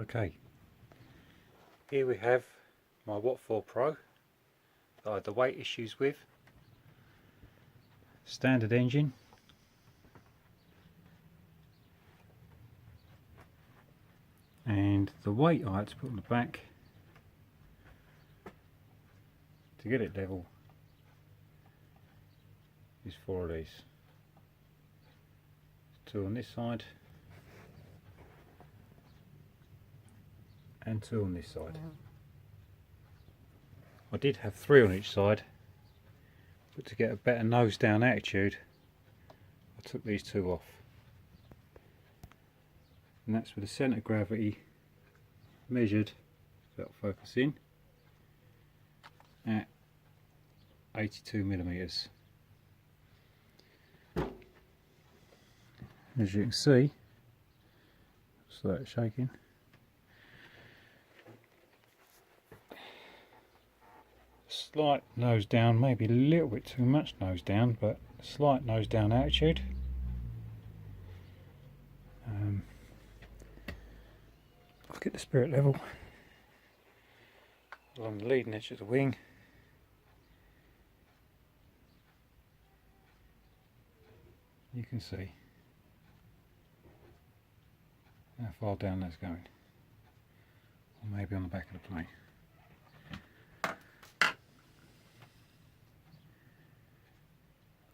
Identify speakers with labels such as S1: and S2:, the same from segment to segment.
S1: Okay, here we have my Watt 4 Pro that I had the weight issues with. Standard engine. And the weight I had to put on the back to get it level is 4 of these. 2 on this side and 2 on this side. I did have 3 on each side, but to get a better nose down attitude I took these 2 off, and that's with the centre of gravity measured, that'll focus in, at 82mm. As you can see, so that's shaking. Slight nose down, maybe a little bit too much nose down, but slight nose down attitude. Look at the spirit level along the leading edge of the wing. You can see how far down that's going, or maybe on the back of the plane.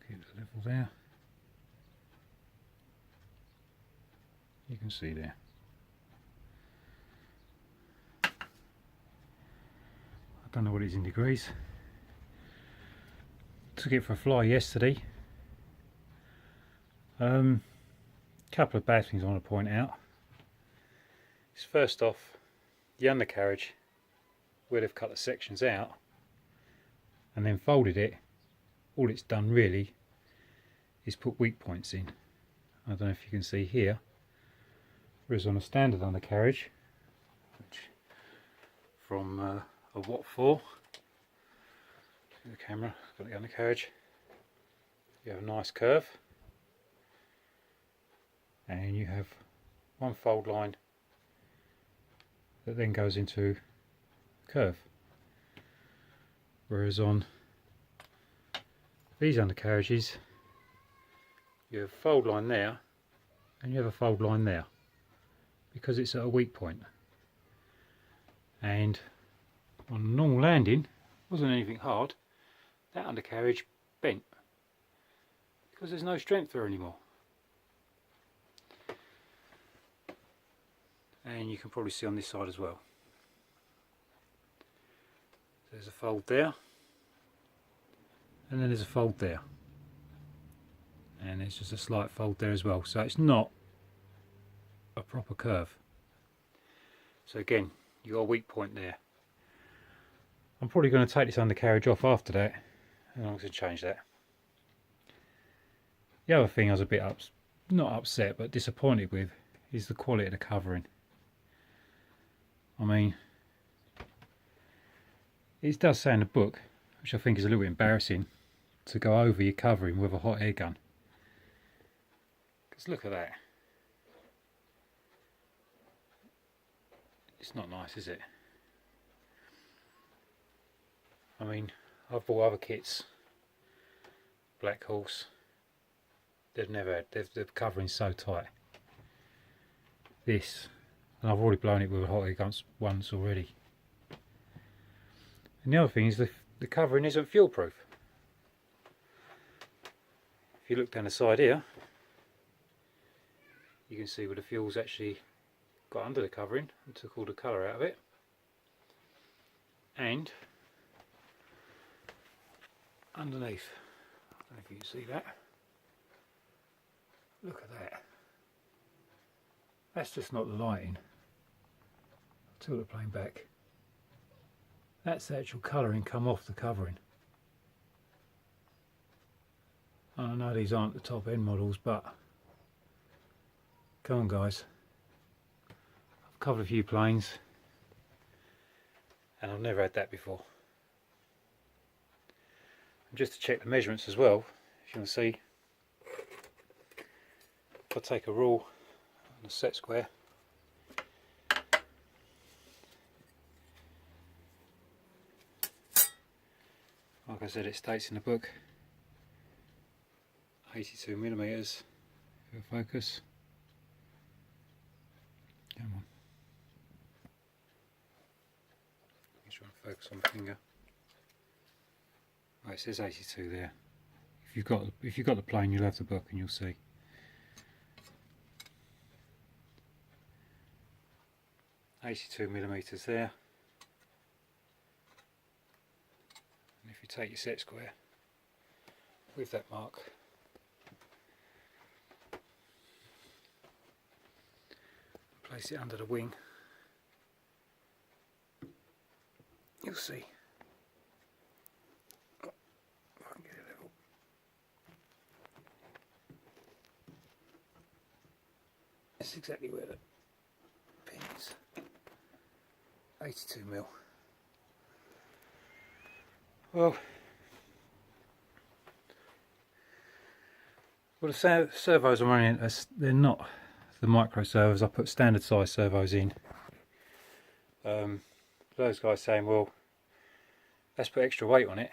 S1: Keep the level there. You can see there. I don't know what it is in degrees. Took it for a fly yesterday. Couple of bad things I want to point out. Is first off, the undercarriage, where they've cut the sections out and then folded it, all it's done really is put weak points in. I don't know if you can see here, whereas on a standard undercarriage, which from a Watt 4, see the camera, got the undercarriage, you have a nice curve, and you have one fold line that then goes into a curve, whereas on these undercarriages you have a fold line there and you have a fold line there, because it's at a weak point. And on a normal landing, wasn't anything hard, that undercarriage bent because there's no strength there anymore. And you can probably see on this side as well. There's a fold there, and then there's a fold there, and there's just a slight fold there as well, so it's not a proper curve. So again, you've got a weak point there. I'm probably going to take this undercarriage off after that, and I'm going to change that. The other thing I was a bit not upset but disappointed with is the quality of the covering. I mean, it does say in the book, which I think is a little bit embarrassing, to go over your covering with a hot air gun. Because look at that. It's not nice, is it? I mean, I've bought other kits, Black Horse, they've never had, the covering's so tight. This, and I've already blown it with a hot air gun once already. And the other thing is the covering isn't fuel proof. If you look down the side here, you can see where the fuel's actually got under the covering and took all the colour out of it. And underneath, I don't know if you can see that. Look at that. That's just not the lighting. I'll tilt the plane back. That's the actual colouring come off the covering. I know these aren't the top end models, but come on guys. I've covered a few planes and I've never had that before. And just to check the measurements as well, if you want to see, if I take a rule on a set square, I said, it states in the book 82mm. Focus. Come on. Just trying to focus on my finger. Oh, it says 82 there. If you've got the plane, you'll have the book and you'll see. (82mm) there. And if you take your set square with that mark, place it under the wing, you'll see. Oh, if I can get it level. That's exactly where the pin is. 82mm. Well, the servos I'm running, they're not the micro servos. I put standard size servos in. Those guys saying, well, let's put extra weight on it.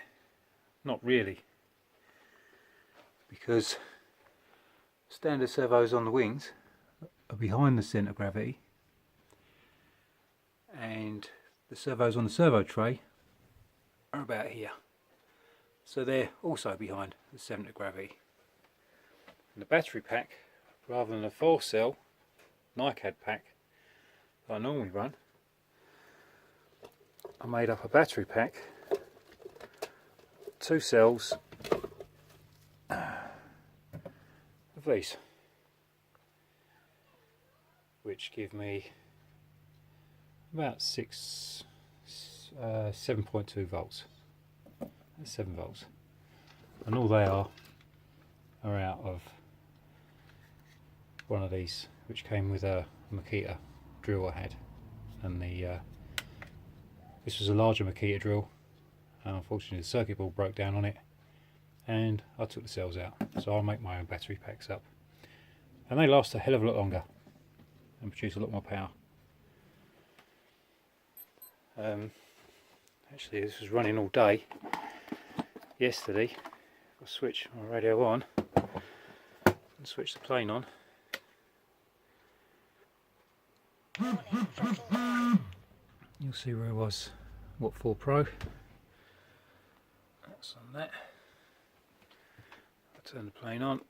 S1: Not really, because standard servos on the wings are behind the centre of gravity, and the servos on the servo tray are about here, so they're also behind the centre of gravity. And the battery pack, rather than a 4-cell NiCad pack that I normally run, I made up a battery pack, 2 cells of these, which give me about 7.2 volts. That's 7 volts, and all they are out of one of these, which came with a Makita drill I had, and this was a larger Makita drill, and unfortunately the circuit board broke down on it, and I took the cells out, so I'll make my own battery packs up, and they last a hell of a lot longer and produce a lot more power. Actually, this was running all day yesterday. I'll switch my radio on and switch the plane on. You'll see where I was. What 4 Pro? That's on that. I'll turn the plane on.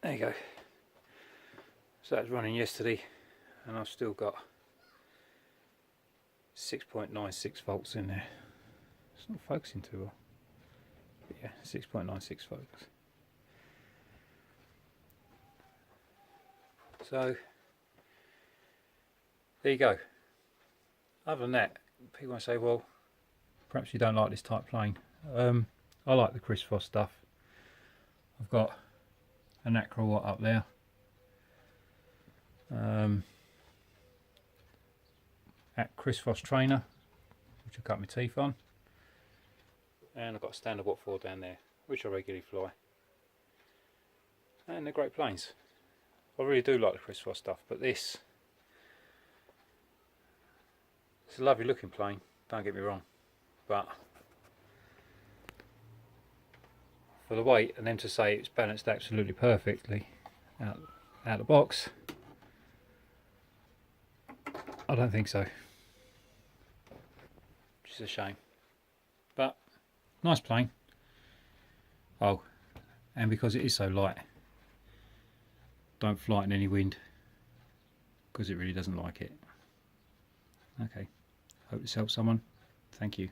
S1: There you go. So that was running yesterday, and I've still got 6.96 volts in there. It's not focusing too well. But yeah, 6.96 volts. So there you go. Other than that, people might say, well, perhaps you don't like this type plane. I like the Chris Foss stuff. I've got an Acrowatt up there. At Chris Foss Trainer, which I cut my teeth on, and I've got a standard Watt 4 down there, which I regularly fly, and they're great planes. I really do like the Chris Foss stuff, but it's a lovely looking plane, don't get me wrong, but for the weight, and them to say it's balanced absolutely perfectly out the box, I don't think so. Which is a shame. But nice plane. Oh, and because it is so light, don't fly it in any wind, because it really doesn't like it. Okay, hope this helps someone. Thank you.